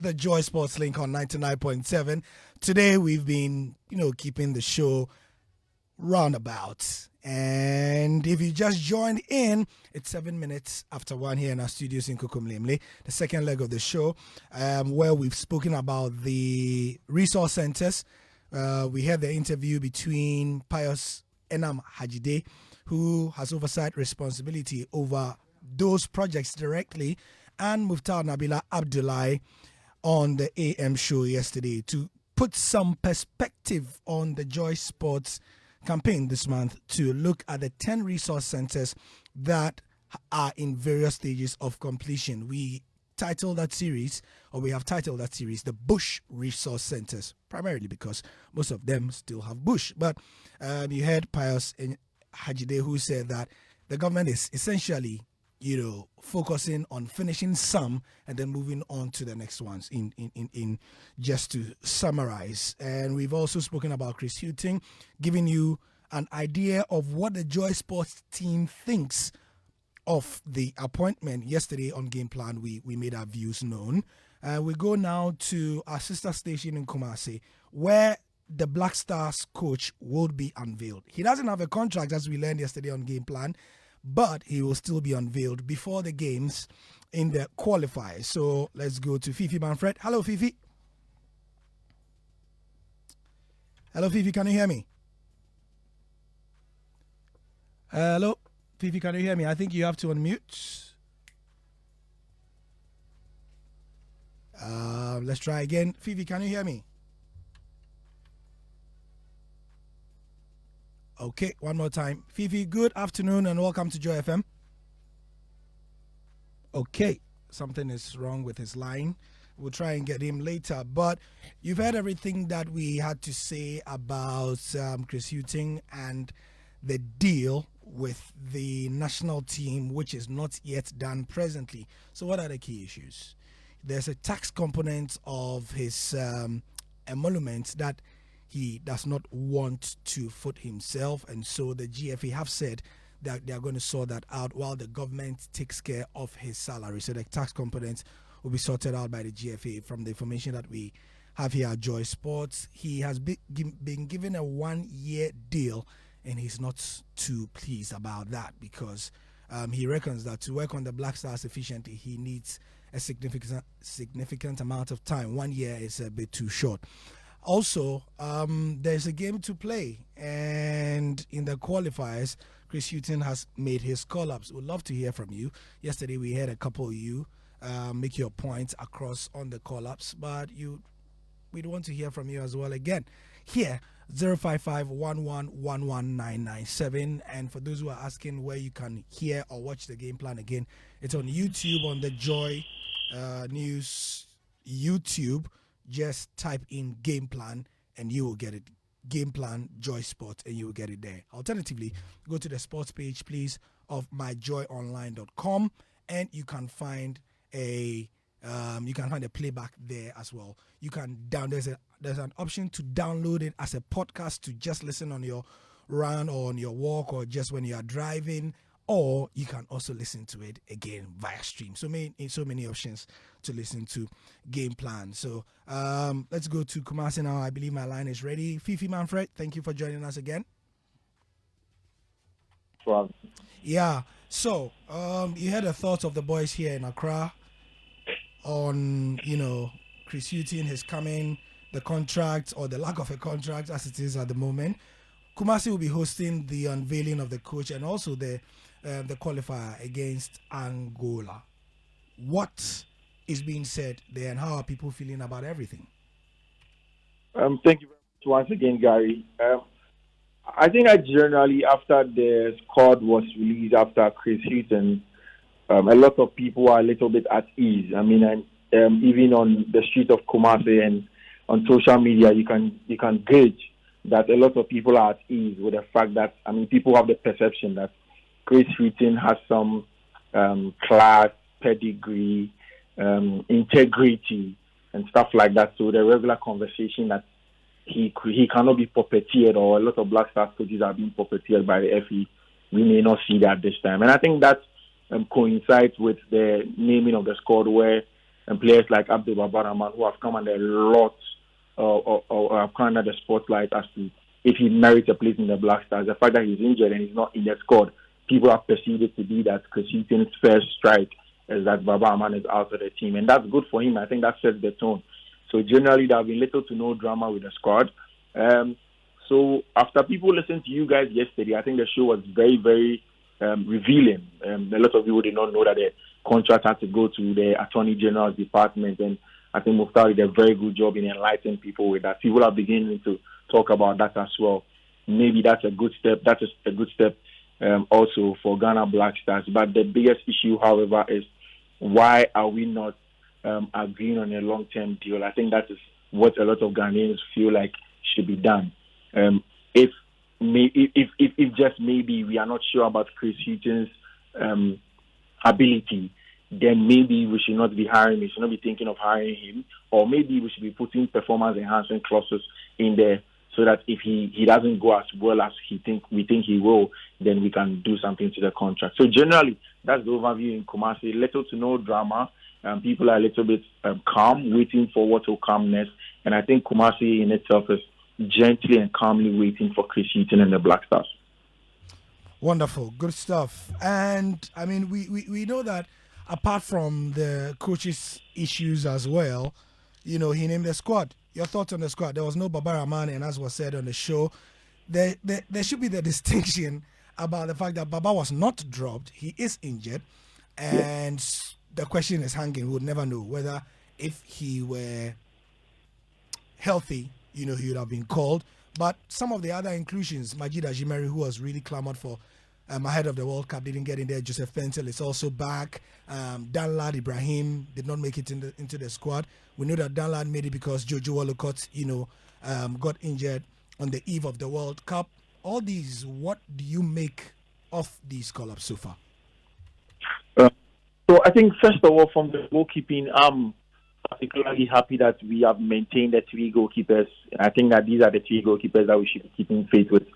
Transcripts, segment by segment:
The Joy Sports Link on 99.7. Today we've been, keeping the show roundabout. And if you just joined in, it's 7 minutes after 1 here in our studios in Kukumlimli, the second leg of the show, where we've spoken about the resource centers. We had the interview between Pius Enam Hajide, who has oversight responsibility over those projects directly, and Muftar Nabila Abdullahi on the AM show yesterday to put some perspective on the Joy Sports campaign this month, to look at the 10 resource centers that are in various stages of completion. We have titled that series the Bush Resource Centers, primarily because most of them still have bush. But you heard Pius Hajide, who said that the government is essentially focusing on finishing some and then moving on to the next ones in just to summarize. And we've also spoken about Chris Hughton, giving you an idea of what the Joy Sports team thinks of the appointment. Yesterday on Game Plan, we made our views known. We go now to our sister station in Kumasi, where the Black Stars coach will be unveiled. He doesn't have a contract, as we learned yesterday on Game Plan, but he will still be unveiled before the games in the qualifiers. So let's go to Fifi Manfred. Hello, Fifi. Hello, Fifi. Can you hear me? Hello, Fifi. Can you hear me? I think you have to unmute. Let's try again. Fifi, can you hear me? Okay, one more time. Fifi, good afternoon and welcome to Joy FM. Okay, something is wrong with his line. We'll try and get him later. But you've heard everything that we had to say about Chris Hughton and the deal with the national team, which is not yet done presently. So what are the key issues? There's a tax component of his emolument that he does not want to foot himself, and so the GFA have said that they are going to sort that out while the government takes care of his salary. So the tax components will be sorted out by the GFA. From the information that we have here at Joy Sports, he has been given a 1-year deal, and he's not too pleased about that because he reckons that to work on the Black Stars efficiently, he needs a significant amount of time. 1 year is a bit too short. Also, there's a game to play, and in the qualifiers, Chris Hughton has made his call-ups. We'd love to hear from you. Yesterday, we had a couple of you make your points across on the call-ups, but we'd want to hear from you as well again. Here, 055-11-11997. And for those who are asking where you can hear or watch the game plan again, it's on YouTube, on the Joy News YouTube. Just type in Game Plan and you will get it. Game Plan Joy Sports, and you will get it there. Alternatively, go to the sports page, please, of myjoyonline.com, and you can find a playback there as well. You can there's an option to download it as a podcast to just listen on your run or on your walk or just when you are driving, or you can also listen to it again via stream. So many options to listen to Game Plan. So let's go to Kumasi now. I believe my line is ready. Fifi Manfred, thank you for joining us again. Wow. Yeah. So you heard the thoughts of the boys here in Accra on Chris Hughton, his coming, the contract or the lack of a contract as it is at the moment. Kumasi will be hosting the unveiling of the coach and also the qualifier against Angola. What is being said there, and how are people feeling about everything? Thank you very much once again, Gary. I think generally after the squad was released after Chris Hughton, a lot of people are a little bit at ease. I mean, and even on the street of Kumasi and on social media, you can gauge that a lot of people are at ease with the fact that, I mean, people have the perception that Chris Hughton has some class, pedigree, integrity, and stuff like that. So the regular conversation that he cannot be puppeteered, or a lot of Black Stars coaches are being puppeteered by the FE, we may not see that this time. And I think that coincides with the naming of the squad, where and players like Abdul Babaraman who have come under a lot or have come under the spotlight as to if he merits a place in the Black Stars. The fact that he's injured and he's not in the squad, people have perceived it to be that Chris Hughton's first strike is that Babaraman is out of the team, and that's good for him. I think that sets the tone. So generally, there have been little to no drama with the squad. So after people listened to you guys yesterday, I think the show was very, very revealing. A lot of people did not know that the contract had to go to the Attorney General's department, and I think Mukhtar did a very good job in enlightening people with that. People are beginning to talk about that as well. Maybe that's a good step. That is a good step also for Ghana Black Stars. But the biggest issue, however, is why are we not agreeing on a long-term deal? I think that is what a lot of Ghanaians feel like should be done. If just maybe we are not sure about Chris Hughton's ability, then maybe we should not be hiring. We should not be thinking of hiring him, or maybe we should be putting performance enhancement clauses in there so that if he doesn't go as well as we think he will, then we can do something to the contract. So generally, that's the overview in Kumasi. Little to no drama. People are a little bit calm, waiting for what will come next. And I think Kumasi in itself is gently and calmly waiting for Chris Hughton and the Black Stars. Wonderful, good stuff. And I mean, we know that apart from the coaches' issues as well, he named the squad. Your thoughts on the squad? There was no Babaraman, and as was said on the show, there should be the distinction about the fact that Baba was not dropped. He is injured, and the question is hanging. We would never know whether if he were healthy, he would have been called. But some of the other inclusions, Majid Ajimeri, who was really clamored for ahead of the World Cup, didn't get in there. Joseph Pentel is also back. Danlad Ibrahim did not make it into the squad. We know that Danlad made it because Jojo Walcott, got injured on the eve of the World Cup. All these, what do you make of these call-ups so far? So I think, first of all, from the goalkeeping, I'm particularly happy that we have maintained the three goalkeepers. I think that these are the three goalkeepers that we should be keeping faith with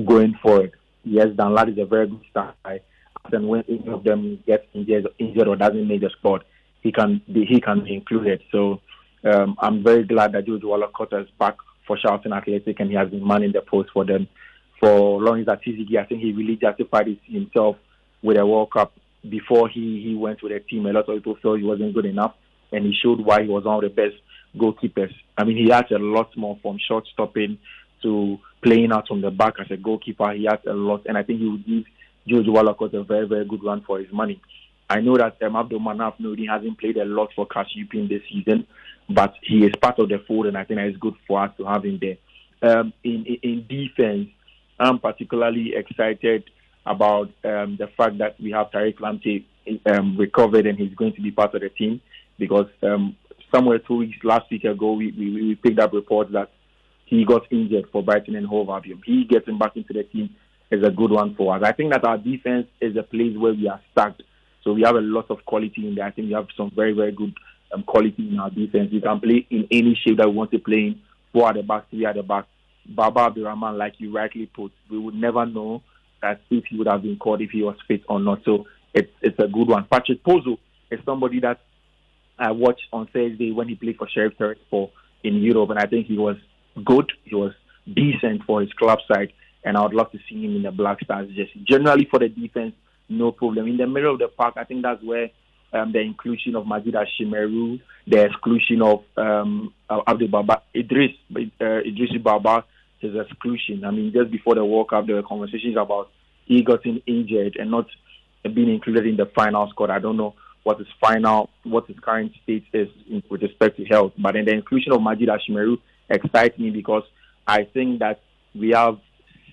going forward. Yes, Danlad is a very good star guy. And when any of them gets injured or doesn't make the squad, he can be included. So I'm very glad that Jojo Walcott is back for Charlton Athletic, and he has been manning the post for them. For Lawrence Atizigi, I think he really justified himself with a World Cup before he went with the team. A lot of people felt he wasn't good enough, and he showed why he was one of the best goalkeepers. I mean, he has a lot more, from short stopping to playing out from the back as a goalkeeper. He has a lot, and I think he would give Jojo Walcott a very, very good run for his money. I know that Abdul Manaf Nuri hasn't played a lot for Kashyupin this season, but he is part of the fold, and I think that it's good for us to have him there. In defense, I'm particularly excited about the fact that we have Tariq Lamptey recovered and he's going to be part of the team, because somewhere 2 weeks last week ago we picked up reports that he got injured for Brighton and Hove Albion. He getting back into the team is a good one for us. I think that our defense is a place where we are stuck. So we have a lot of quality in there. I think we have some very, very good quality in our defense. We can play in any shape that we want to play in. 4 at the back, 3 at the back. Baba Abdurrahman, like you rightly put, we would never know that if he would have been called, if he was fit or not. So it's a good one. Patrick Pozo is somebody that I watched on Thursday when he played for Sheriff Tiraspol in Europe, and I think he was good. He was decent for his club side, and I would love to see him in the Black Stars jersey. Generally, for the defense, no problem. In the middle of the park, I think that's where the inclusion of Majid Ashimeru, the exclusion of Abdul Baba, Idris Baba, his exclusion. I mean, just before the World Cup, there were conversations about he getting injured and not being included in the final squad. I don't know what his current state is with respect to health. But then the inclusion of Majid Ashimeru excites me, because I think that we have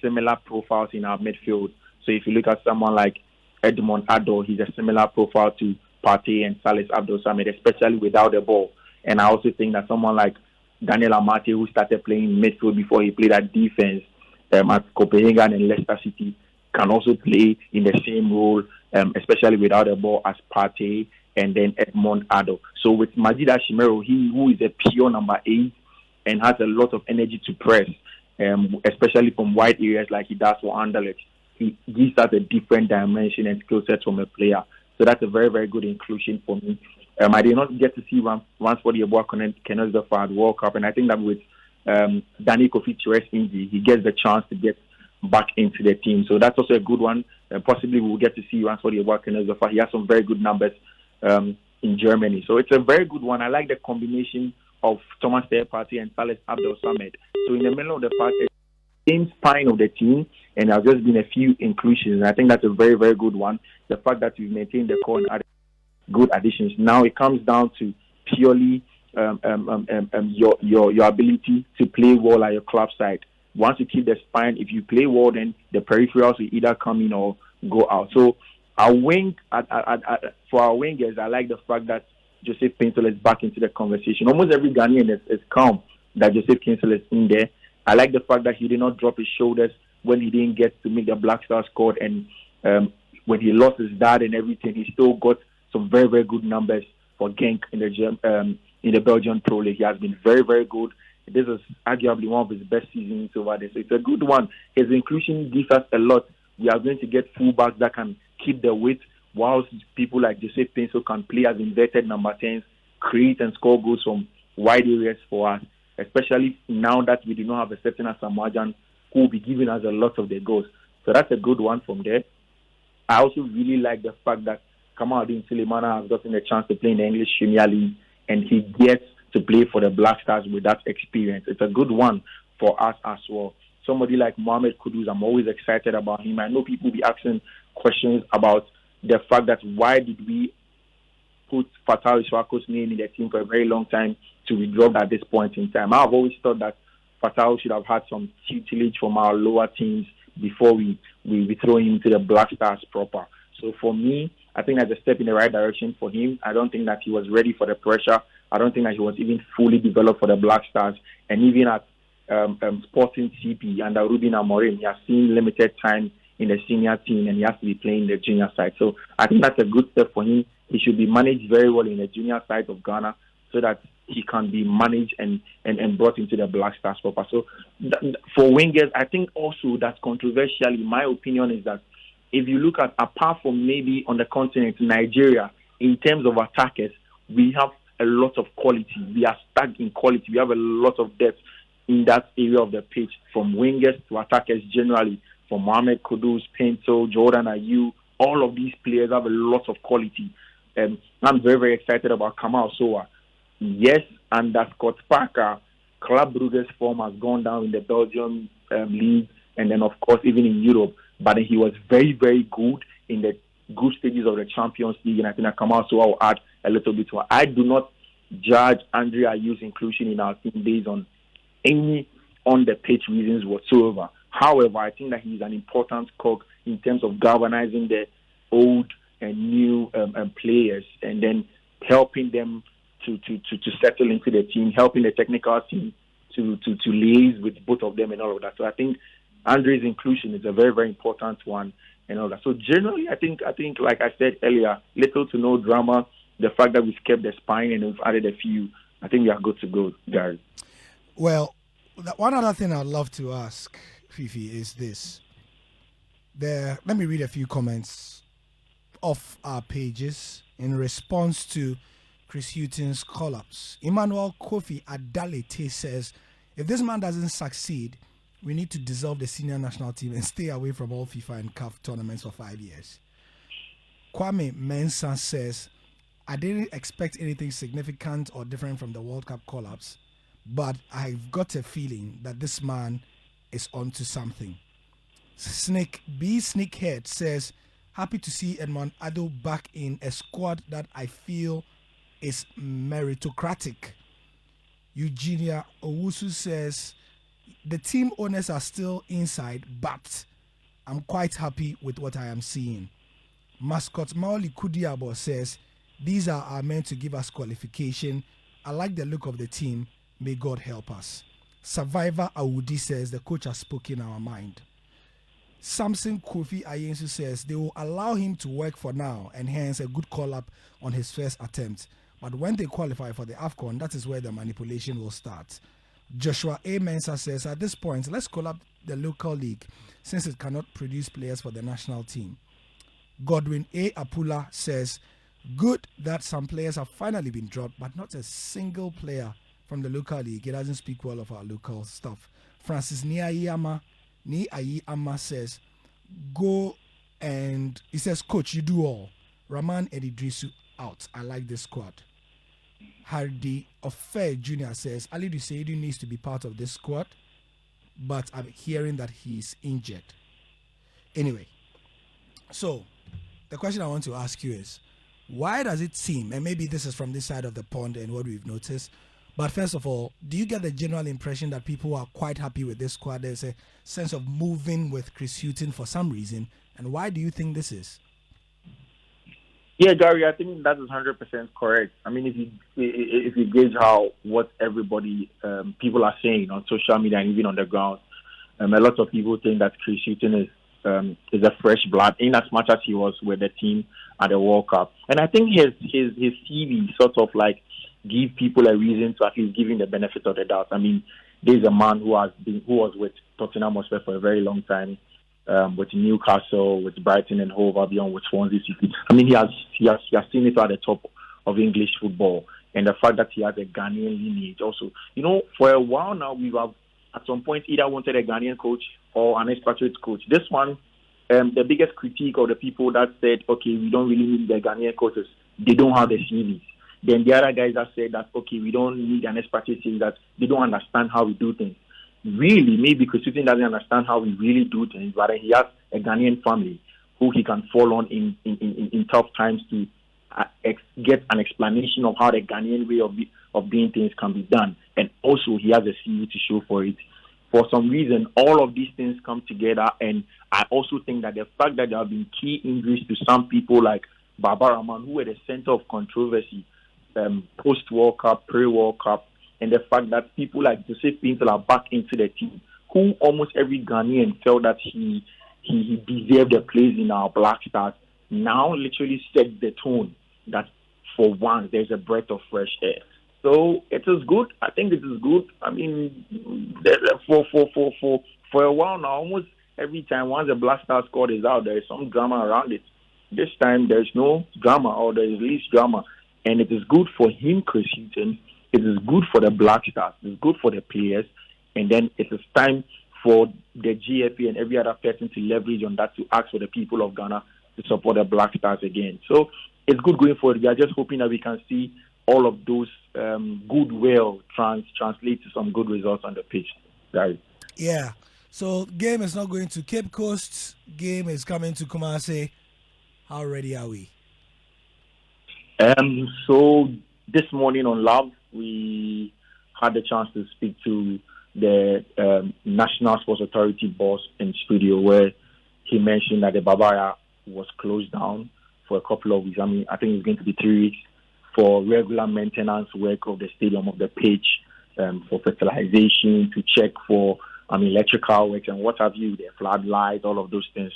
similar profiles in our midfield. So if you look at someone like Edmond Addo, he's a similar profile to Partey and Salis Abdul Samid, especially without the ball. And I also think that someone like Daniel Amate, who started playing midfield before he played at defense at Copenhagen and Leicester City, can also play in the same role, especially without the ball, as Partey and then Edmond Addo. So with Majid Ashimero, who is a pure number 8 and has a lot of energy to press, especially from wide areas like he does for Anderlecht, he gives us a different dimension and skill set from a player. So that's a very, very good inclusion for me. I did not get to see Ransford Yeboah connect the at World Cup, and I think that with Danny Kofi Chire's injury, he gets the chance to get back into the team. So that's also a good one. Possibly we'll get to see Ransford Yeboah connect the He has some very good numbers in Germany. So it's a very good one. I like the combination of Thomas Party and Salah Abdel Samed. So in the middle of the pack, same spine of the team, and there have just been a few inclusions. And I think that's a very, very good one. The fact that we've maintained the core and added good additions. Now it comes down to purely your ability to play well at your club side. Once you keep the spine, if you play well, then the peripherals will either come in or go out. So our wing, for our wingers, I like the fact that Joseph Paintel is back into the conversation. Almost every Ghanaian is calm that Joseph Paintel is in there. I like the fact that he did not drop his shoulders when he didn't get to make the Black Stars squad, and when he lost his dad and everything, he still got some very, very good numbers for Genk in the Belgian Pro League. He has been very, very good. This is arguably one of his best seasons over there. So it's a good one. His inclusion gives us a lot. We are going to get fullbacks that can keep the weight, whilst people like Joseph Paintel can play as inverted number 10s, create and score goals from wide areas for us, especially now that we do not have a certain Asamoah who will be giving us a lot of the goals. So that's a good one from there. I also really like the fact that Kamaldeen Sulemana has gotten a chance to play in the English Premier League, and he gets to play for the Black Stars with that experience. It's a good one for us as well. Somebody like Mohamed Kudus, I'm always excited about him. I know people will be asking questions about the fact that why did we put Fatal Iswako's name in the team for a very long time to withdraw at this point in time. I've always thought that Fatal should have had some tutelage from our lower teams before we throw him into the Black Stars proper. So for me, I think that's a step in the right direction for him. I don't think that he was ready for the pressure. I don't think that he was even fully developed for the Black Stars. And even at Sporting CP under Ruben Amorim, he has seen limited time in the senior team, and he has to be playing the junior side. So I think that's a good step for him. He should be managed very well in the junior side of Ghana so that he can be managed and brought into the Black Stars proper. So for wingers, I think also that controversially, my opinion is that if you look at, apart from maybe on the continent, Nigeria, in terms of attackers, we have a lot of quality. We are stuck in quality. We have a lot of depth in that area of the pitch, from wingers to attackers generally, from Mohamed Kudus, Paintel, Jordan Ayew. All of these players have a lot of quality. I'm very, very excited about Kamal Sowa. Yes, under Scott Parker, Club Brugge's form has gone down in the Belgian league, and then, of course, even in Europe. But he was very, very good in the group stages of the Champions League, and I think that Kamal Sowa will add a little bit more. I do not judge Andre Ayew's inclusion in our team based on any on-the-pitch reasons whatsoever. However, I think that he's an important cog in terms of galvanizing the old and new players, and then helping them to settle into the team, helping the technical team to liaise with both of them and all of that. So I think Andre's inclusion is a very, very important one and all that. So generally, I think, like I said earlier, little to no drama. The fact that we've kept the spine and we've added a few, I think we are good to go, Gary. Well, one other thing I'd love to ask Fifi is this. Let me read a few comments off our pages in response to Chris Hughton's call-ups. Emmanuel Kofi Adalete says, if this man doesn't succeed, we need to dissolve the senior national team and stay away from all FIFA and CAF tournaments for 5 years. Kwame Mensah says, I didn't expect anything significant or different from the World Cup call-ups, but I've got a feeling that this man is onto something. Sneakhead says, happy to see Edmond Addo back in a squad that I feel is meritocratic. Eugenia Owusu says, the team owners are still inside, but I'm quite happy with what I am seeing. Mascot Maoli Kudiabo says, these are meant to give us qualification. I like the look of the team. May God help us. Survivor Awudi says, the coach has spoken our mind. Samson Kofi Ayensu says, they will allow him to work for now and hence a good call-up on his first attempt. But when they qualify for the AFCON, that is where the manipulation will start. Joshua A. Mensah says, at this point, let's call up the local league since it cannot produce players for the national team. Godwin A. Apula says, Good that some players have finally been dropped, but not a single player from the local league. It doesn't speak well of our local stuff. Francis Niayama says, go and he says, Coach, you do all. Rahman and Idrisu out. I like this squad. Hardy Ofe Jr. says, Ali Duseidu needs to be part of this squad, but I'm hearing that he's injured. Anyway, so the question I want to ask you is, why does it seem, and maybe this is from this side of the pond and what we've noticed, but first of all, do you get the general impression that people are quite happy with this squad? There's a sense of moving with Chris Hughton for some reason, and why do you think this is? Yeah, Gary, I think that is 100% correct. I mean, if you gauge what everybody people are saying on social media and even on the ground, a lot of people think that Chris Hughton is a fresh blood, in as much as he was with the team at the World Cup. And I think his CV sort of like give people a reason to at least give him the benefit of the doubt. I mean, there's a man who was with Tottenham Hotspur for a very long time, with Newcastle, with Brighton and Hove Albion, with Swansea City. I mean, he has seen it at the top of English football, and the fact that he has a Ghanaian lineage also. You know, for a while now, we have at some point either wanted a Ghanaian coach or an expatriate coach. This one, the biggest critique of the people that said, okay, we don't really need the Ghanaian coaches, they don't have the CVs. Then the other guys that said that, okay, we don't need an expatriate, that they don't understand how we do things. Really, maybe Chris Hughton doesn't understand how we really do things, but he has a Ghanaian family who he can fall on in tough times to get an explanation of how the Ghanaian way of doing things can be done. And also, he has a CV to show for it. For some reason, all of these things come together, and I also think that the fact that there have been key injuries to some people like Baba Rahman, who were the center of controversy post-World Cup, pre-World Cup, and the fact that people like Joseph Pintel are back into the team, who almost every Ghanaian felt that he deserved a place in our Black Stars, now literally set the tone that for once there's a breath of fresh air. So it is good. I think it is good. I mean, for a while now, almost every time once the Black Star squad is out, there is some drama around it. This time there's no drama, or there is least drama, and it is good for him, Chris Hughton. It is good for the Black Stars. It is good for the players. And then it is time for the GFA and every other person to leverage on that to ask for the people of Ghana to support the Black Stars again. So it's good going forward. We are just hoping that we can see all of those goodwill translate to some good results on the pitch. Right? Yeah. So game is not going to Cape Coast. Game is coming to Kumasi. How ready are we? So this morning on Love, we had the chance to speak to the National Sports Authority boss in studio, where he mentioned that the Babaya was closed down for a couple of weeks. I mean, I think it's going to be 3 weeks for regular maintenance work of the stadium, of the pitch, for fertilization, to check for electrical work and what have you, the floodlights, all of those things,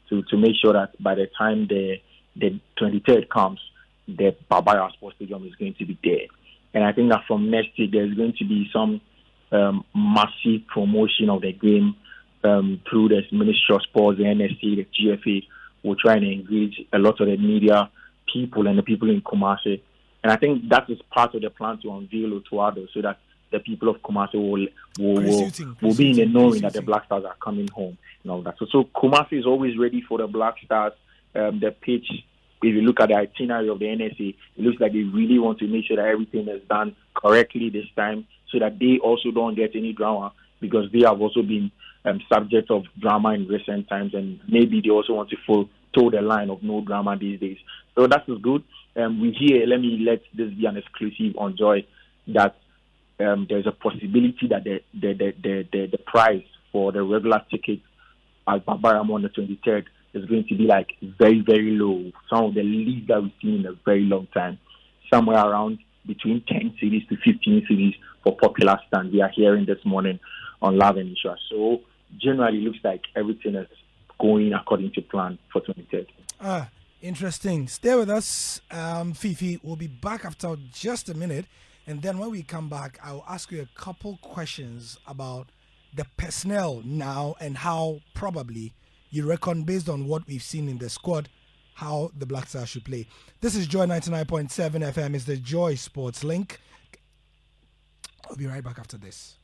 to make sure that by the time the 23rd comes, the Babaya Sports Stadium is going to be there. And I think that from next week, there's going to be some massive promotion of the game through the Ministry of Sports, the NSC, the GFA. Will try and engage a lot of the media people and the people in Kumasi. And I think that is part of the plan to unveil Otuado, so that the people of Kumasi will be in the knowing that the Black Stars are coming home and all that. So Kumasi is always ready for the Black Stars. The pitch, if you look at the itinerary of the NSA, it looks like they really want to make sure that everything is done correctly this time, so that they also don't get any drama, because they have also been subject of drama in recent times, and maybe they also want to toe the line of no drama these days. So that is good. We hear, let this be an exclusive on Joy, that there's a possibility that the price for the regular ticket at Babaram on the 23rd is going to be like very, very low. Some of the least that we've seen in a very long time. Somewhere around between 10 cities to 15 cities for popular stand. We are hearing this morning on Love and Issues. So generally, it looks like everything is going according to plan for 23rd. Interesting. Stay with us, Fifi. We'll be back after just a minute. And then when we come back, I'll ask you a couple questions about the personnel now and how probably you reckon, based on what we've seen in the squad, how the Black Stars should play. This is Joy 99.7 FM. It's the Joy Sports Link. I'll be right back after this.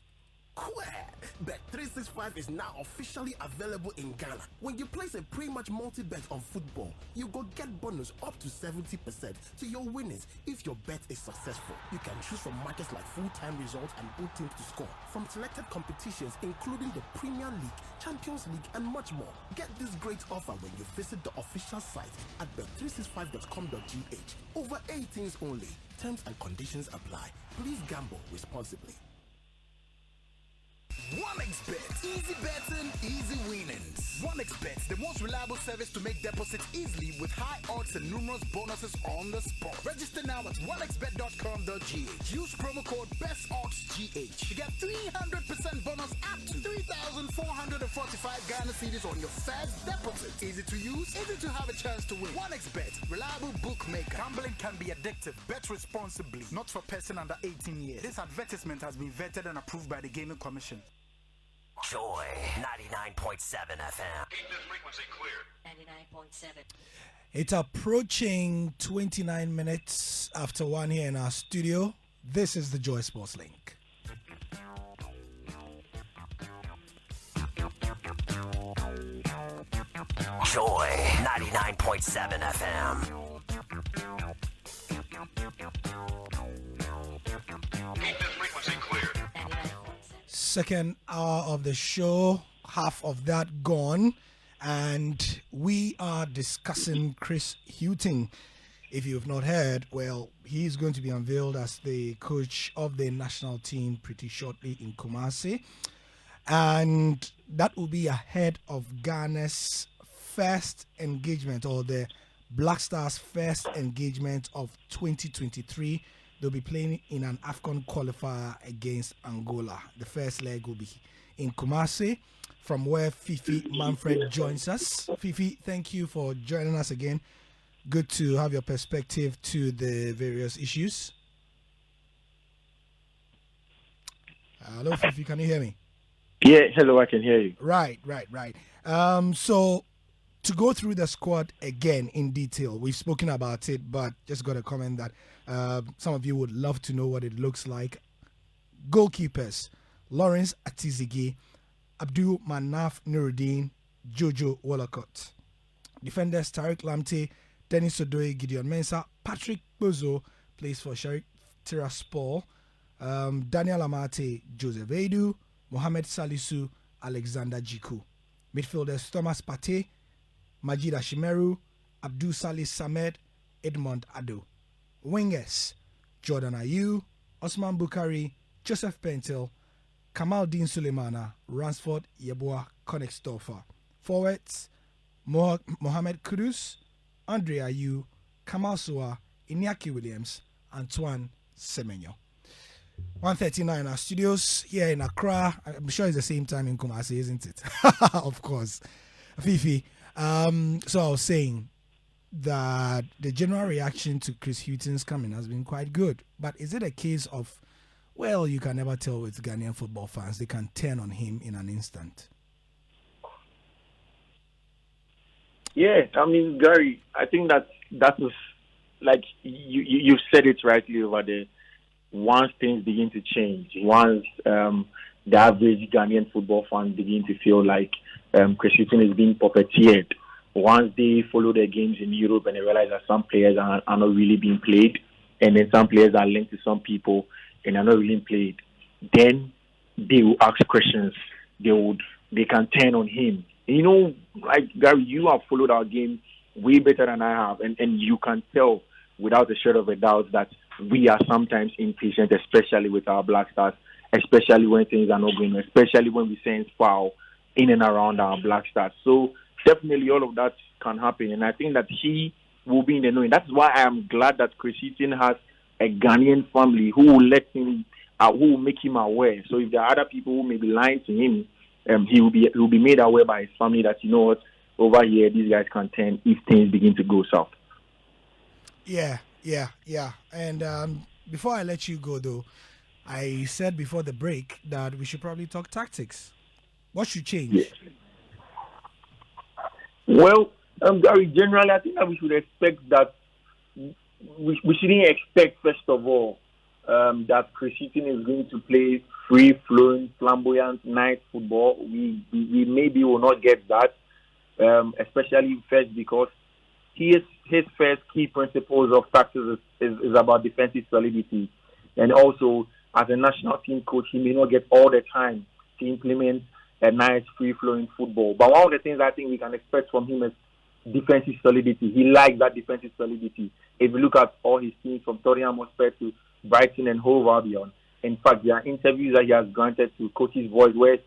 Bet365 is now officially available in Ghana. When you place a pre-match multi-bet on football, you go get bonus up to 70% to your winnings if your bet is successful. You can choose from markets like full-time results and both teams to score, from selected competitions including the Premier League, Champions League, and much more. Get this great offer when you visit the official site at bet365.com.gh. Over 18s only. Terms and conditions apply. Please gamble responsibly. 1xBet. Easy betting, easy winnings. 1xBet, the most reliable service to make deposits easily with high odds and numerous bonuses on the spot. Register now at 1xBet.com.gh. Use promo code BESTODDSGH to get 300% bonus up to 3,445 Ghana cedis on your first deposit. Easy to use, easy to have a chance to win. 1xBet, reliable bookmaker. Gambling can be addictive. Bet responsibly. Not for person under 18 years. This advertisement has been vetted and approved by the Gaming Commission. Joy 99.7 FM. Keep this frequency clear. 99.7. It's approaching 29 minutes after 1 here in our studio. This is the Joy Sports Link. Joy 99.7 FM. Keep this frequency clear. Second hour of the show, half of that gone, and we are discussing Chris Hughton. If you've not heard, well, he's going to be unveiled as the coach of the national team pretty shortly in Kumasi, and that will be ahead of Ghana's first engagement, or the Black Stars' first engagement of 2023. They'll be playing in an AFCON qualifier against Angola. The first leg will be in Kumasi, from where Fifi Manfred joins us. Fifi, thank you for joining us again. Good to have your perspective to the various issues. Hello, Fifi, can you hear me? Yeah, hello, I can hear you. Right. So to go through the squad again in detail, we've spoken about it, but just got a comment that some of you would love to know what it looks like. Goalkeepers: Lawrence Atizigi, Abdul Manaf Nuruddin, Jojo Wolacott. Defenders: Tariq Lamte, Dennis Odoye, Gideon Mensah, Patrick Bozo plays for Sharik Tiraspol, Daniel Amate, Joseph Edu, Mohamed Salisu, Alexander Jiku. Midfielders: Thomas Partey, Majid Ashimeru, Abdul Salih Samed, Edmond Ado. Wingers: Jordan Ayew, Osman Bukari, Joseph Pentel, Kamal Din Suleimana, Ransford Yeboah Konigsdorfer. Forwards: Mohamed Kudus, Andre Ayew, Kamal Soa, Iñaki Williams, Antoine Semenyo. 1:39 our studios here in Accra. I'm sure it's the same time in Kumasi, isn't it? Of course. Fifi, so I was saying that the general reaction to Chris Hughton's coming has been quite good. But is it a case of, well, you can never tell with Ghanaian football fans, they can turn on him in an instant? Yeah, I mean, Gary, I think that was, like, you've said it rightly over there. Once things begin to change, once the average Ghanaian football fans begin to feel like Chris Hughton is being puppeteered, once they follow their games in Europe and they realize that some players are not really being played, and then some players are linked to some people and are not really played, then they will ask questions. They can turn on him. You know, like, Gary, you have followed our game way better than I have, and you can tell without a shadow of a doubt that we are sometimes impatient, especially with our Black Stars, especially when things are not going, especially when we sense foul in and around our Black Stars. So definitely all of that can happen, and I think that he will be in the knowing. That's why I am glad that Chris Hughton has a Ghanaian family who will let him, who will make him aware. So if there are other people who may be lying to him, he will be made aware by his family that, you know what, over here these guys can turn if things begin to go south. Yeah. And before I let you go, though, I said before the break that we should probably talk tactics. What should change? Yeah. Well, Gary, generally, I think that we should expect that we shouldn't expect, first of all, that Chris Hughton is going to play free-flowing, flamboyant, nice football. We maybe will not get that, especially first because his first key principles of tactics is about defensive solidity. And also, as a national team coach, he may not get all the time to implement a nice free-flowing football. But one of the things I think we can expect from him is defensive solidity. He likes that defensive solidity. If you look at all his teams from Tottenham Hotspur to Brighton and Hove Albion, in fact, there are interviews that he has granted to Coach's Voice where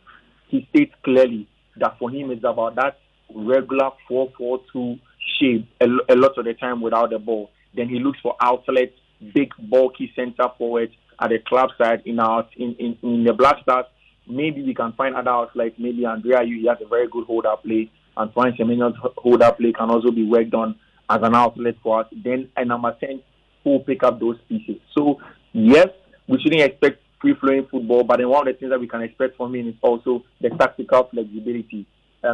he states clearly that for him it's about that regular 4-4-2 shape a lot of the time without the ball. Then he looks for outlets, big, bulky centre forwards at the club side. In the Black Stars, maybe we can find other outlets. Maybe Andrea, he has a very good hold-up play. Antoine Semenyo's hold-up play can also be worked on as an outlet for us. Then a number 10 who will pick up those pieces. So, yes, we shouldn't expect free-flowing football, but then one of the things that we can expect from him is also the tactical flexibility.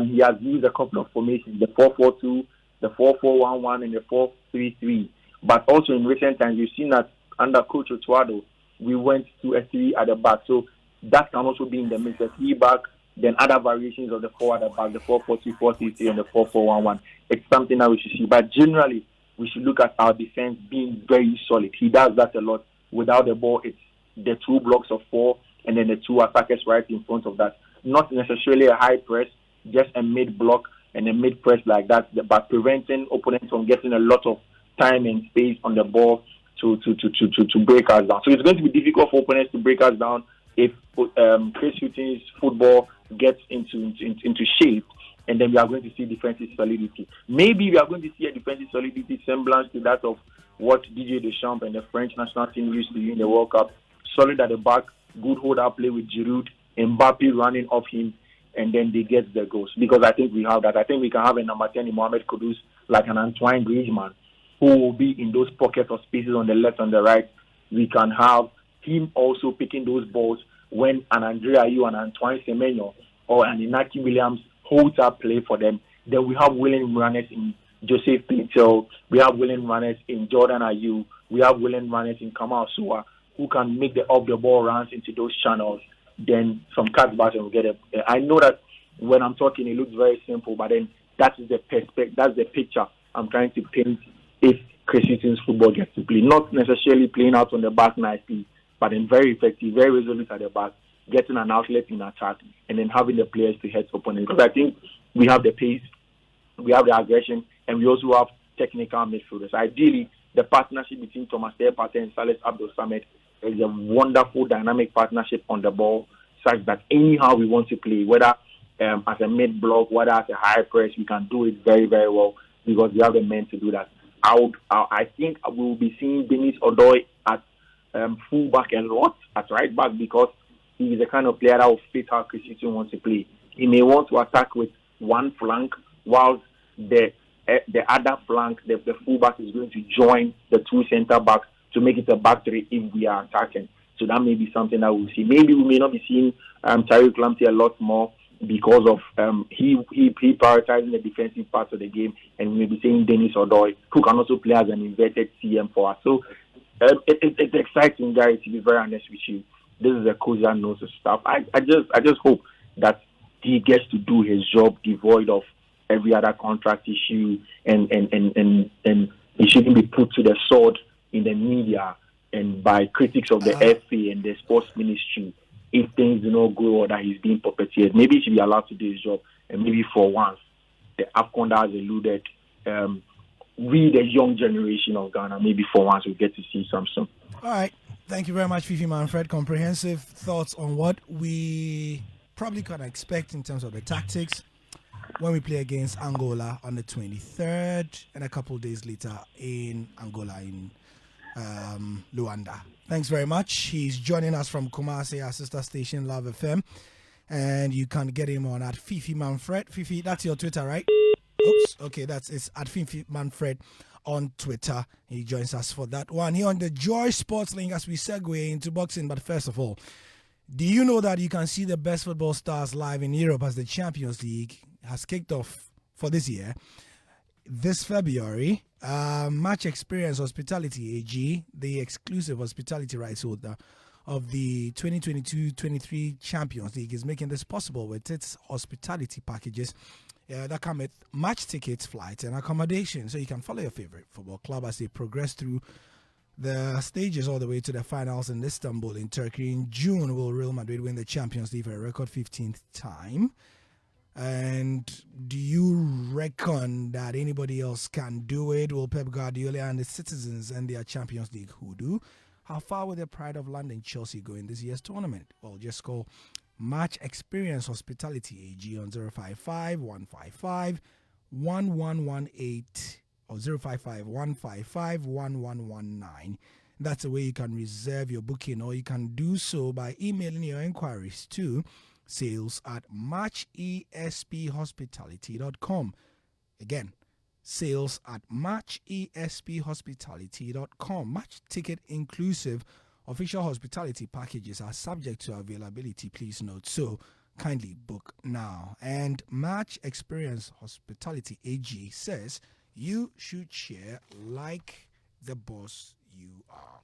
He has used a couple of formations, the 4-4-2, the 4-4-1-1, and the 4-3-3. But also in recent times, you've seen that under Coach Otuado, we went to a 3 at the back. So that can also be in the mix, a 3 back, then other variations of the 4 at the back, the 4-4-2, 4-3-3, and the 4-4-1-1. It's something that we should see. But generally, we should look at our defense being very solid. He does that a lot. Without the ball, it's the 2 blocks of 4 and then the 2 attackers right in front of that. Not necessarily a high press, just a mid-block and a mid-press like that, but preventing opponents from getting a lot of time and space on the ball to break us down. So it's going to be difficult for opponents to break us down if Chris Hughton's football gets into shape, and then we are going to see defensive solidity. Maybe we are going to see a defensive solidity semblance to that of what Didier Deschamps and the French national team used to do in the World Cup. Solid at the back, good hold-up play with Giroud, Mbappe running off him, and then they get the goals. Because I think we have that. I think we can have a number 10 in Mohamed Kudus, like an Antoine Griezmann, who will be in those pockets of spaces on the left and the right. We can have him also picking those balls when an Andrea Ayew and Antoine Semenyo or an Inaki Williams holds up play for them. Then we have willing runners in Joseph Pinto. We have willing runners in Jordan Ayew. We have willing runners in Kamal Sua, who can make the off-the-ball runs into those channels. Then some cuts back and we get it. I know that when I'm talking, it looks very simple, but then that is the perspective, that's the picture I'm trying to paint if Chris Hughton's football gets to play. Not necessarily playing out on the back nicely, but then very effective, very resolute at the back, getting an outlet in attack, and then having the players to head opponents. Because I think we have the pace, we have the aggression, and we also have technical midfielders. Ideally, the partnership between Thomas Partey and Salah Abdul Samed is a wonderful dynamic partnership on the ball, such that anyhow we want to play, whether as a mid-block, whether as a high press, we can do it very, very well because we have the men to do that. I think we will be seeing Denis Odoi at full-back a lot, at right back, because he is the kind of player that will fit how Chris Hughton wants to play. He may want to attack with one flank, whilst the other flank, the full-back is going to join the 2 centre-backs to make it a back 3 if we are attacking. So that may be something that we'll see. Maybe we may not be seeing Tariq Lamptey a lot more because of he prioritizing the defensive parts of the game, and we may be seeing Denis Odoi, who can also play as an inverted CM for us. So it's exciting, guys, to be very honest with you. This is a coach that knows his stuff. I just hope that he gets to do his job devoid of every other contract issue, and he shouldn't be put to the sword in the media and by critics of the FA and the sports ministry if things do not go or that he's being puppeteered. Maybe he should be allowed to do his job, and maybe for once, the AFCON that has alluded, we, the young generation of Ghana, maybe for once we get to see something. All right. Thank you very much, Fifi Manfred. Comprehensive thoughts on what we probably can expect in terms of the tactics when we play against Angola on the 23rd and a couple of days later in Angola in Luanda. Thanks very much. He's joining us from Kumasi, our sister station, Love FM. And you can get him on at Fifi Manfred. Fifi, that's your Twitter, right? Oops. Okay, it's at Fifi Manfred on Twitter. He joins us for that one. Here on the Joy Sports Link as we segue into boxing. But first of all, do you know that you can see the best football stars live in Europe as the Champions League has kicked off for this year? this February, Match Experience Hospitality AG, the exclusive hospitality rights holder of the 2022-23 Champions League, is making this possible with its hospitality packages that come with match tickets, flights, and accommodation. So you can follow your favorite football club as they progress through the stages all the way to the finals in Istanbul in Turkey. In June, will Real Madrid win the Champions League for a record 15th time? And do you reckon that anybody else can do it? Will Pep Guardiola and the citizens and their Champions League hoodoo? How far will the pride of London Chelsea go in this year's tournament? Well, just call Match Experience Hospitality AG on 055 155 1118 or 055 155 1119. That's the way you can reserve your booking, or you can do so by emailing your inquiries to sales@matchesphospitality.com. Again, sales@matchesphospitality.com. Match ticket inclusive official hospitality packages are subject to availability, please note. So kindly book now. And Match Experience Hospitality AG says you should share like the boss you are.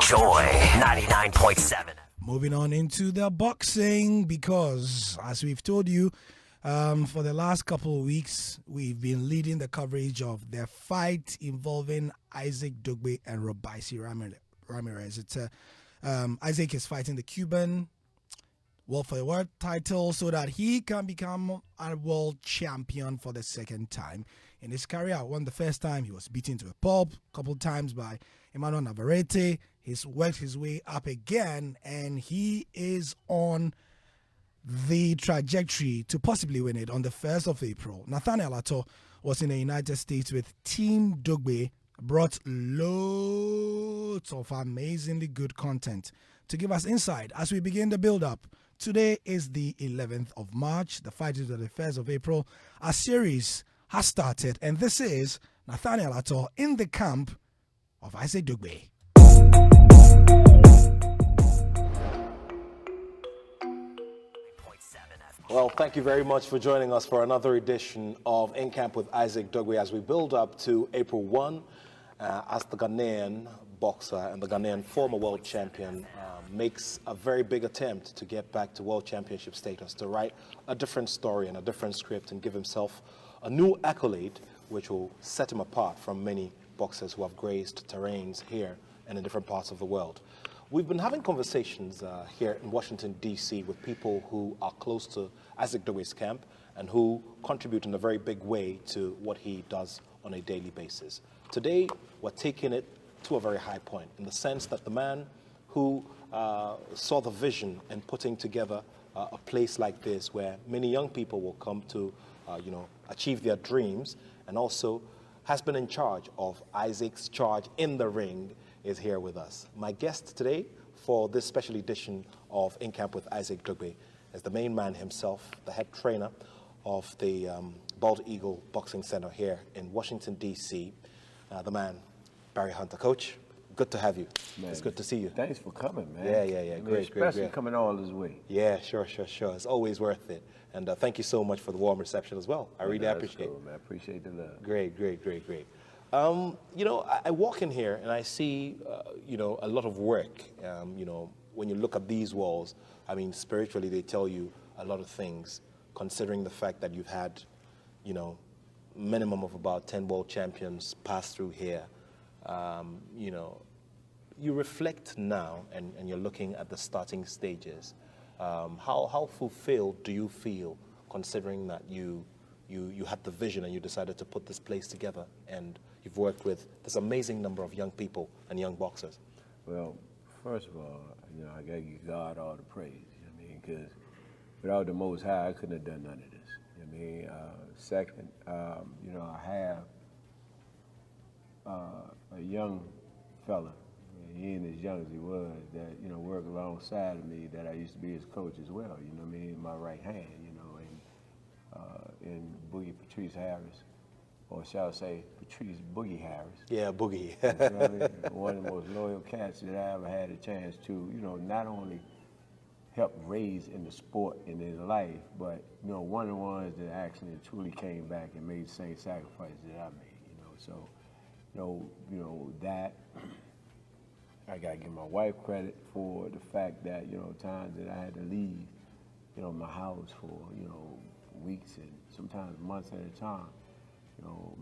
Joy 99.7. Moving on into the boxing, because as we've told you, for the last couple of weeks, we've been leading the coverage of the fight involving Isaac Dogboe and Robaisi Ramirez. It's Isaac is fighting the Cuban for the world title so that he can become a world champion for the second time in his career. Won the first time, he was beaten to a pulp, a couple times by Emmanuel Navarrete. He's worked his way up again, and he is on the trajectory to possibly win it on the 1st of April. Nathaniel Ato was in the United States with Team Dogboe, brought loads of amazingly good content to give us insight as we begin the build-up. Today is the 11th of March. The fight is on the 1st of April. Our series has started, and this is Nathaniel Ato in the camp of Isaac Dogboe. Well, thank you very much for joining us for another edition of In Camp with Isaac Dogboe as we build up to April 1 as the Ghanaian boxer and the Ghanaian former world champion makes a very big attempt to get back to world championship status, to write a different story and a different script and give himself a new accolade which will set him apart from many boxers who have graced terrains here and in different parts of the world. We've been having conversations here in Washington, D.C. with people who are close to Isaac Dogboe's camp and who contribute in a very big way to what he does on a daily basis. Today, we're taking it to a very high point in the sense that the man who saw the vision in putting together a place like this where many young people will come to achieve their dreams, and also has been in charge of Isaac's charge in the ring, is here with us. My guest today for this special edition of In Camp with Isaac Dogboe is the main man himself, the head trainer of the Bald Eagle Boxing Center here in Washington, D.C., the man, Barry Hunter. Coach, good to have you. Man, it's good to see you. Thanks for coming, man. Yeah. Great. Especially coming all this way. Yeah, sure. It's always worth it. And thank you so much for the warm reception as well. I really appreciate it. Man. I appreciate the love. Great. I walk in here and I see, a lot of work. When you look at these walls, I mean, spiritually, they tell you a lot of things, considering the fact that you've had, minimum of about 10 world champions pass through here. You reflect now and you're looking at the starting stages. How fulfilled do you feel, considering that you had the vision and you decided to put this place together, and you've worked with this amazing number of young people and young boxers? Well, first of all, I got to give God all the praise, because without the Most High, I couldn't have done none of this. Second, I have a young fella, he ain't as young as he was, that, worked alongside of me, that I used to be his coach as well, my right hand, and Boogie Patrice Harris, or shall I say, Patrice Boogie Harris. Yeah, Boogie. You know what I mean? One of the most loyal cats that I ever had a chance to, not only help raise in the sport in his life, but, one of the ones that actually truly came back and made the same sacrifices that I made, So, that, I got to give my wife credit for the fact that, times that I had to leave, my house for, weeks and sometimes months at a time,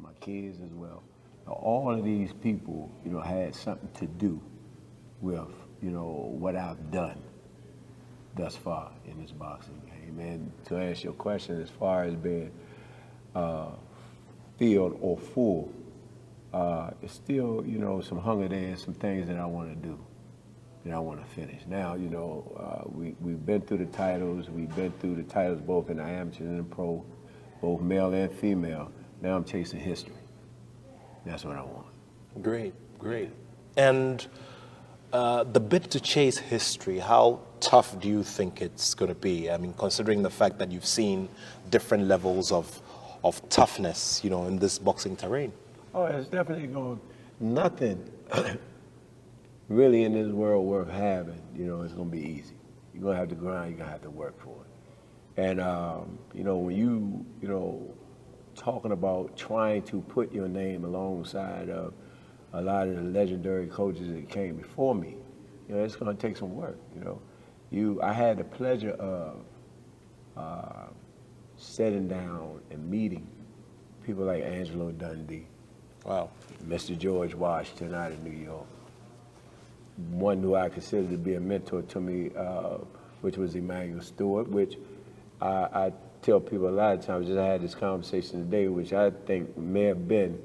my kids as well. Now, all of these people, had something to do with, what I've done thus far in this boxing game. And to answer your question, as far as being filled or full, it's still, some hunger there and some things that I want to do, that I want to finish. Now, we've been through the titles. We've been through the titles both in the amateur and the pro, both male and female. Now I'm chasing history. That's what I want. Great, great. And the bid to chase history, how tough do you think it's going to be? I mean, considering the fact that you've seen different levels of toughness, in this boxing terrain. Oh, it's definitely going, nothing really in this world worth having, it's going to be easy. You're going to have to grind, you're going to have to work for it. And, when you, talking about trying to put your name alongside of a lot of the legendary coaches that came before me, it's going to take some work, I had the pleasure of sitting down and meeting people like Angelo Dundee. Wow. Mr. George Washington out of New York. One who I consider to be a mentor to me, which was Emmanuel Stewart, which I tell people a lot of times, I had this conversation today, which I think may have been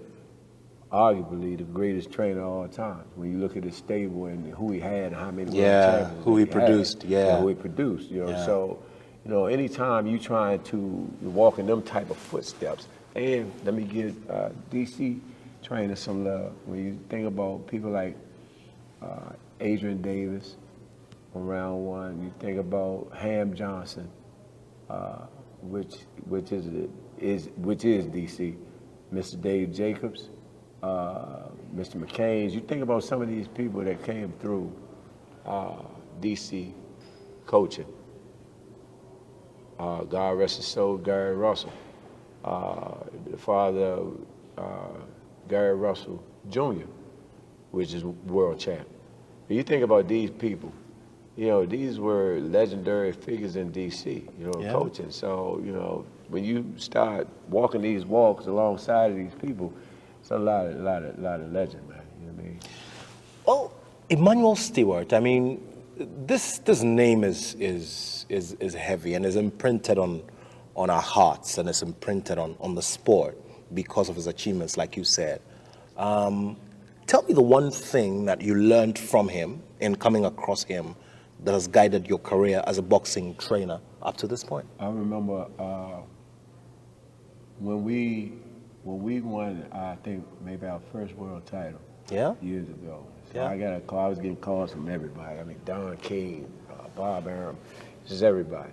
arguably the greatest trainer of all time. When you look at his stable and who he had and how many world champions who he produced, who he produced, So, anytime you trying to walk in them type of footsteps, and let me give DC trainers some love. When you think about people like Adrian Davis from round one, you think about Ham Johnson, which is DC, Mr. Dave Jacobs, Mr. McCain. You think about some of these people that came through DC coaching. God rest his soul, Gary Russell, the father of Gary Russell Jr., which is world champ. When you think about these people, these were legendary figures in DC, coaching. So, when you start walking these walks alongside of these people, it's a lot of legend, man. You know what I mean? Well, Emmanuel Stewart, I mean, this name is heavy and is imprinted on our hearts and is imprinted on the sport because of his achievements, like you said. Tell me the one thing that you learned from him in coming across him that has guided your career as a boxing trainer up to this point. I remember when we won, I think maybe our first world title. Yeah. Years ago. So Yeah. I got a call. I was getting calls from everybody. I mean, Don King, Bob Arum, just everybody.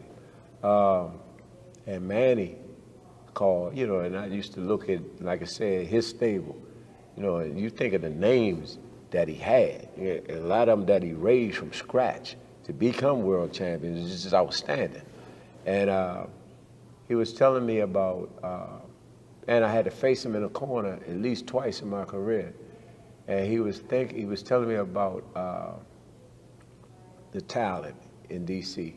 And Manny called, and I used to look at, like I said, his stable. And you think of the names that he had, and a lot of them that he raised from scratch to become world champions is just outstanding. And he was telling me about, and I had to face him in a corner at least twice in my career. And he was telling me about the talent in DC,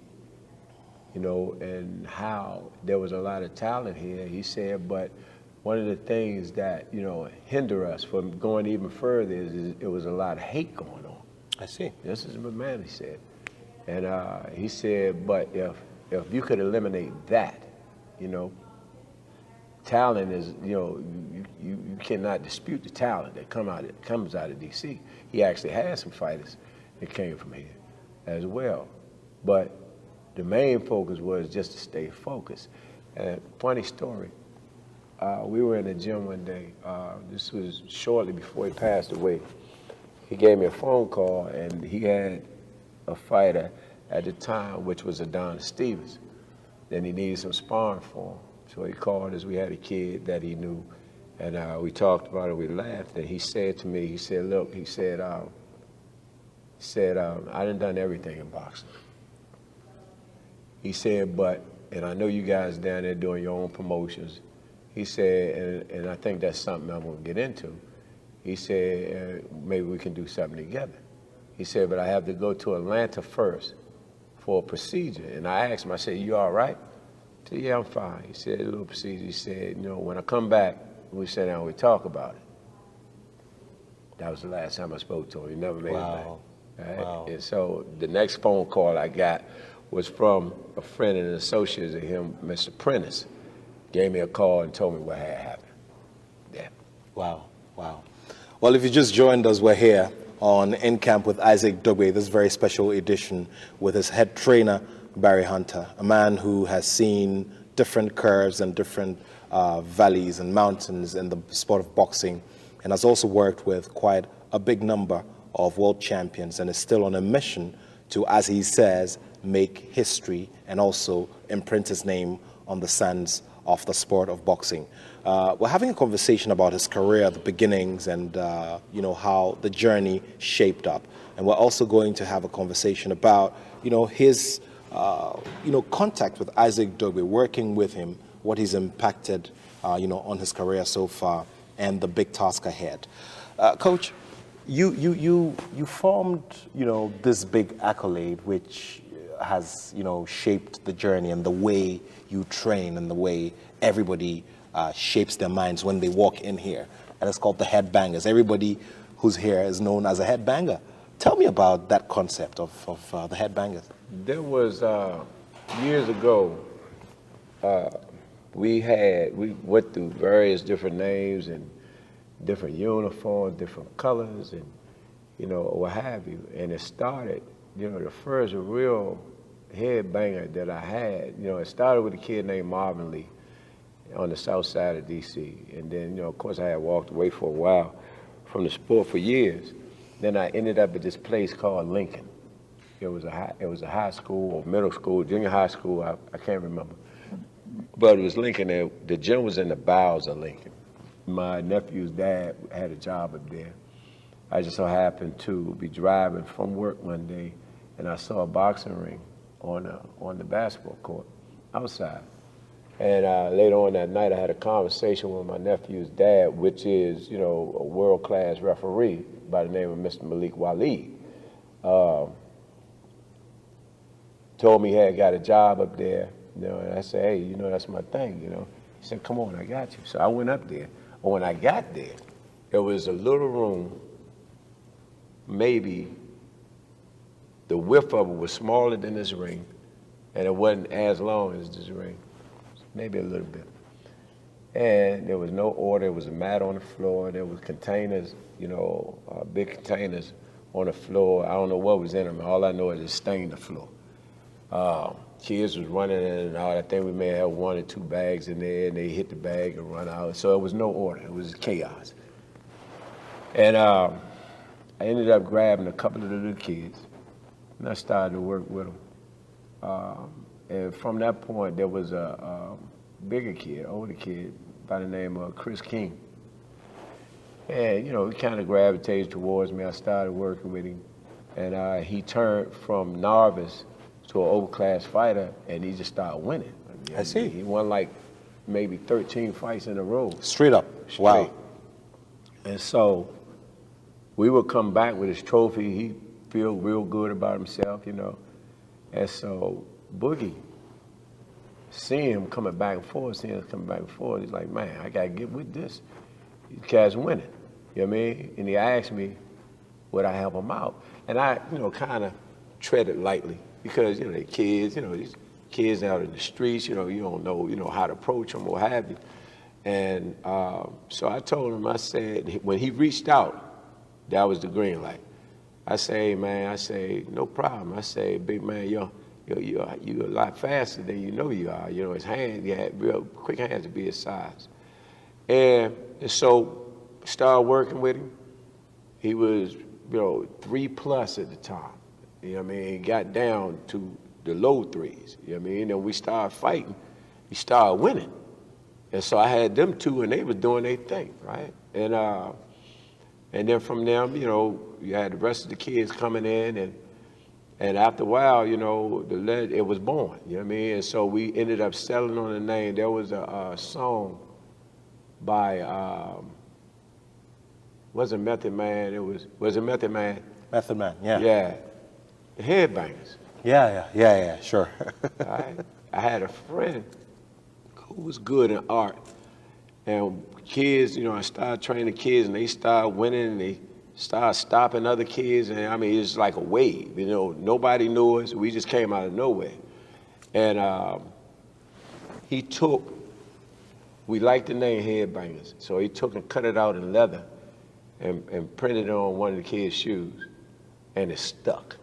and how there was a lot of talent here. He said, but one of the things that, hinder us from going even further is it was a lot of hate going on. I see. This is what Manny said. And he said, but if you could eliminate that, talent is, you cannot dispute the talent that comes out of DC. He actually had some fighters that came from here as well. But the main focus was just to stay focused. And funny story, we were in the gym one day. This was shortly before he passed away. He gave me a phone call, and he had a fighter at the time, which was Adonis Stevens. Then he needed some sparring for him. So he called us. We had a kid that he knew, And we talked about it, we laughed, and he said to me, he said, look, he said, I done everything in boxing. He said, and I know you guys down there doing your own promotions. He said, and I think that's something I'm gonna get into. He said, maybe we can do something together. He said, but I have to go to Atlanta first for a procedure. And I asked him, I said, you all right? He said, yeah, I'm fine. He said, a little procedure. He said, when I come back, we sit down and we talk about it. That was the last time I spoke to him. He never made it back. Right? Wow. And so the next phone call I got was from a friend and an associate of him, Mr. Prentice. Gave me a call and told me what had happened. Yeah. Wow. Well, if you just joined us, we're here on In Camp with Isaac Dogboe, this very special edition with his head trainer, Barry Hunter, a man who has seen different curves and different valleys and mountains in the sport of boxing, and has also worked with quite a big number of world champions, and is still on a mission to, as he says, make history and also imprint his name on the sands of the sport of boxing. We're having a conversation about his career, the beginnings, and how the journey shaped up. And we're also going to have a conversation about his contact with Isaac Dogboe, working with him, what he's impacted on his career so far, and the big task ahead. Coach, you formed this big accolade which has shaped the journey and the way you train and the way everybody shapes their minds when they walk in here, and it's called the Headbangers. Everybody who's here is known as a headbanger. Tell me about that concept of the Headbangers. There was years ago. We went through various different names and different uniforms, different colors, and what have you. And it started, the first real headbanger that I had, it started with a kid named Marvin Lee on the south side of D.C. And then, of course, I had walked away for a while from the sport for years. Then I ended up at this place called Lincoln. It was a high school or middle school, junior high school, I can't remember. But it was Lincoln. The gym was in the bowels of Lincoln. My nephew's dad had a job up there. I just so happened to be driving from work one day, and I saw a boxing ring on the basketball court outside. And later on that night, I had a conversation with my nephew's dad, which is, a world-class referee by the name of Mr. Malik Waleed. Told me he had got a job up there, and I said, hey, that's my thing, He said, come on, I got you. So I went up there. But when I got there, it was a little room, maybe the width of it was smaller than this ring, and it wasn't as long as this ring, maybe a little bit. And there was no order. There was a mat on the floor. There was containers, big containers on the floor. I don't know what was in them. All I know is it stained the floor. Kids was running in and out. I think we may have 1 or 2 bags in there, and they hit the bag and run out. So it was no order. It was chaos. And I ended up grabbing a couple of the little kids, and I started to work with them. And from that point, there was a bigger kid, older kid, by the name of Chris King. And, he kind of gravitated towards me. I started working with him. And he turned from novice to an overclass fighter, and he just started winning. I see. He won like maybe 13 fights in a row. Straight up. Wow. And so we would come back with his trophy. He feel real good about himself, And so Boogie, seeing him coming back and forth, he's like, man, I got to get with this. These guys winning. You know what I mean? And he asked me, would I help him out? And I, kind of treaded lightly because, the kids, these kids out in the streets, you don't know, how to approach them or what have you. And so I told him, I said, when he reached out, that was the green light. I say, man, no problem. I say, big man, you're a lot faster than you know you are. His hands, he had real quick hands to be his size. And so started working with him. He was, 3+ at the time. He got down to the low 3s. And we started fighting. He started winning. And so I had them two, and they was doing their thing, right? And then from them, you know, you had the rest of the kids coming in, and after a while, you know, it was born. You know what I mean? And so we ended up settling on the name. There was a song by wasn't Method Man. Was it Method Man? Method Man, yeah. Yeah, the Headbangers. Yeah, sure. I had a friend who was good in art, and kids, you know, I started training kids, and they started winning, and they started stopping other kids, and I mean, it's like a wave, you know. Nobody knew us. We just came out of nowhere. And we liked the name Headbangers, so he took and cut it out in leather and printed it on one of the kids' shoes, and it stuck.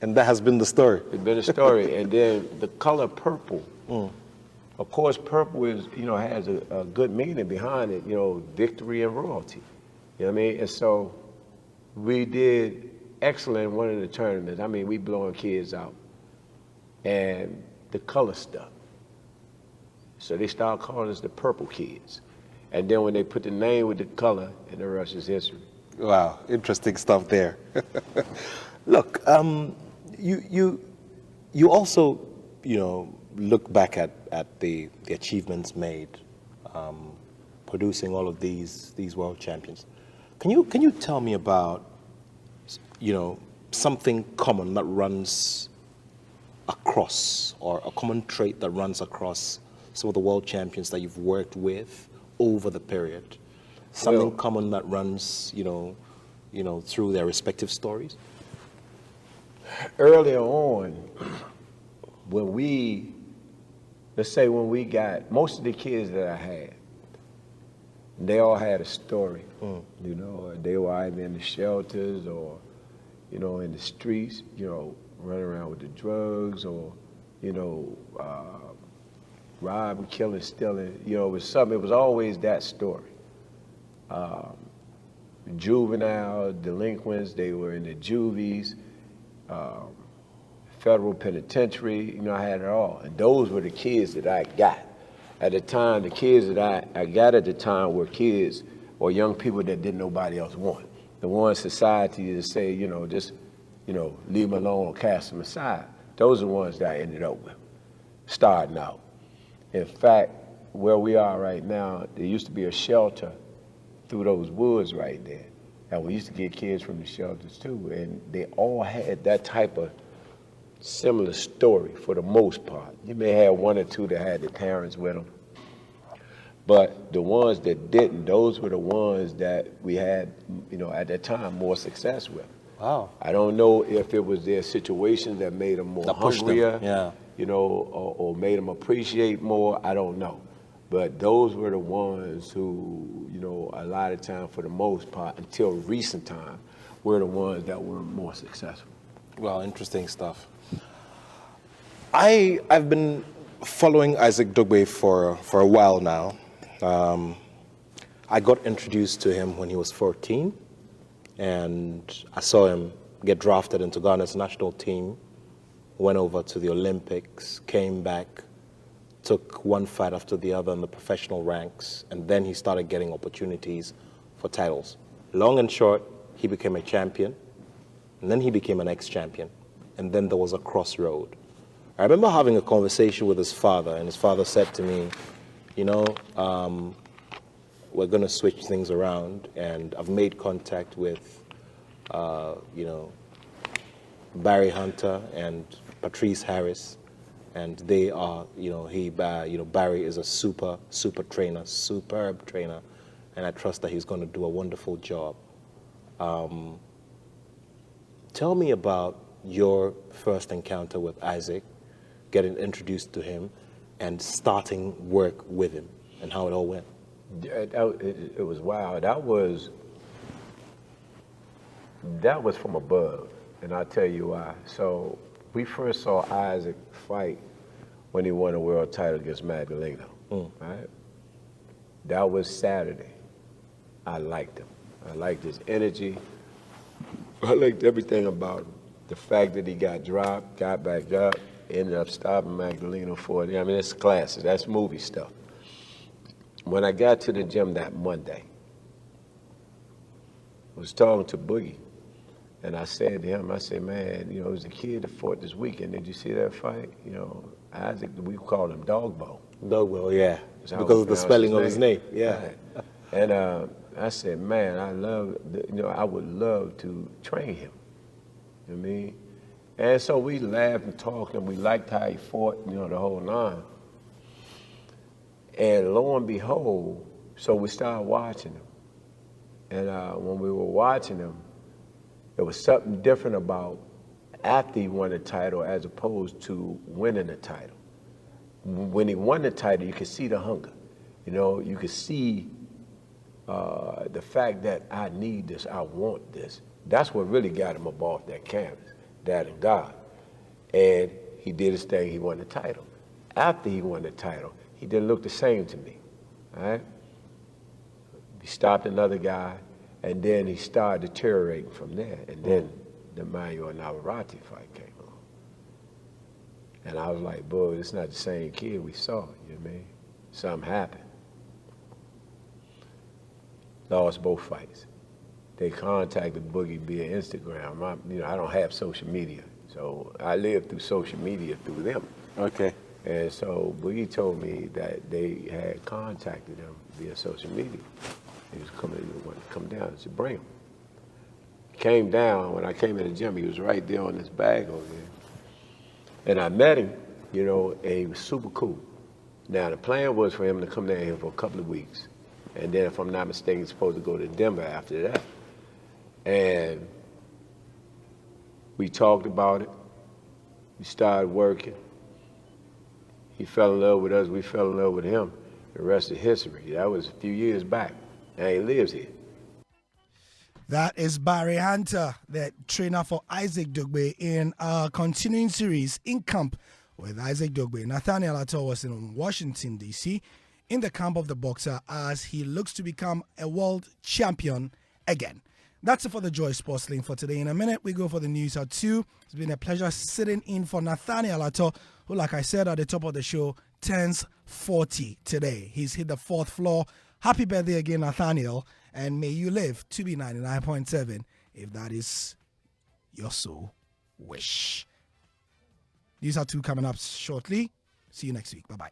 And that has been the story. It's been a story. And then the color purple. Of course, purple is, you know, has a good meaning behind it, you know, victory and royalty. You know what I mean? And so we did excellent in one of the tournaments. I mean, we blowing kids out. And the color stuck. So they started calling us the Purple Kids. And then when they put the name with the color, and the rest is history. Wow, interesting stuff there. Look, you also, you know, look back at the achievements made, producing all of these world champions. Can you tell me about, you know, something common that runs across, or a common trait that runs across some of the world champions that you've worked with over the period? Something common that runs, you know, through their respective stories? Earlier on, let's say when we got, most of the kids that I had, they all had a story. You know, they were either in the shelters or, you know, in the streets, you know, running around with the drugs, or, you know, robbing, killing, stealing. You know, it was always that story. Juvenile delinquents, they were in the juvies, federal penitentiary, you know, I had it all. And those were the kids that I got. At the time, the kids that I got at the time were kids or young people that didn't nobody else want. The ones society to say, you know, just, you know, leave them alone or cast them aside. Those are the ones that I ended up with, starting out. In fact, where we are right now, there used to be a shelter through those woods right there. And we used to get kids from the shelters too, and they all had that type of similar story for the most part. You may have one or two that had their parents with them, but the ones that didn't, those were the ones that we had, you know, at that time more success with. Wow. I don't know if it was their situations that made them more hungrier, yeah, you know, or made them appreciate more. I don't know. But those were the ones who, you know, a lot of time, for the most part, until recent time, were the ones that were more successful. Well, interesting stuff. I've been following Isaac Dogboe for a while now. I got introduced to him when he was 14, and I saw him get drafted into Ghana's national team, went over to the Olympics, came back, took one fight after the other in the professional ranks, and then he started getting opportunities for titles. Long and short, he became a champion, and then he became an ex-champion, and then there was a crossroad. I remember having a conversation with his father, and his father said to me, you know, we're going to switch things around, and I've made contact with, you know, Barry Hunter and Patrice Harris, and they are, you know, Barry is a super trainer, superb trainer, and I trust that he's going to do a wonderful job. Tell me about your first encounter with Isaac, getting introduced to him, and starting work with him, and how it all went. It was wild. That was from above, and I'll tell you why. So we first saw Isaac fight when he won a world title against Magdaleno, right? That was Saturday. I liked him. I liked his energy. I liked everything about him. The fact that he got dropped, got back up, ended up stopping Magdaleno for it. I mean, it's classic. That's movie stuff. when I got to the gym that Monday, I was talking to Boogie, and I said to him, I said, man, you know, there's a kid that fought this weekend. Did you see that fight? You know, Isaac, we call him Dogboe. Dogboe, yeah. That's how Because we of the pronounce spelling of his name. Yeah. Right. And I said, man, I would love to train him. You know what I mean? And so we laughed and talked, and we liked how he fought, you know, the whole nine. And lo and behold, so we started watching him. And when we were watching him, there was something different about after he won the title as opposed to winning the title. When he won the title, you could see the hunger. You know, you could see the fact that I need this, I want this. That's what really got him up off that canvas, that and God. And he did his thing, he won the title. After he won the title, he didn't look the same to me, all right? He stopped another guy, and then he started deteriorating from there. And then the Manuel Navarrete fight came along. And I was like, boy, it's not the same kid we saw, you know what I mean? Something happened. Lost both fights. They contacted Boogie via Instagram. I don't have social media, so I live through social media through them. Okay. And so Boogie told me that they had contacted him via social media. He was wanted to come down. I said, bring him. He came down. When I came in the gym, he was right there on this bag over there. And I met him, you know, and he was super cool. Now, the plan was for him to come down here for a couple of weeks. And then, if I'm not mistaken, he's supposed to go to Denver after that. And we talked about it. We started working. He fell in love with us. We fell in love with him. The rest is history. That was a few years back. Now he lives here. That is Barry Hunter, the trainer for Isaac Dogboe in our continuing series in camp with Isaac Dogboe. Nathaniel Atto was in Washington, D.C., in the camp of the boxer as he looks to become a world champion again. That's it for the Joy Sports Link for today. In a minute, we go for the news at 2. It's been a pleasure sitting in for Nathaniel Atto, who, like I said at the top of the show, turns 40 today. He's hit the 4th floor. Happy birthday again, Nathaniel, and may you live to be 99.7 if that is your soul wish. News at 2 coming up shortly. See you next week. Bye-bye.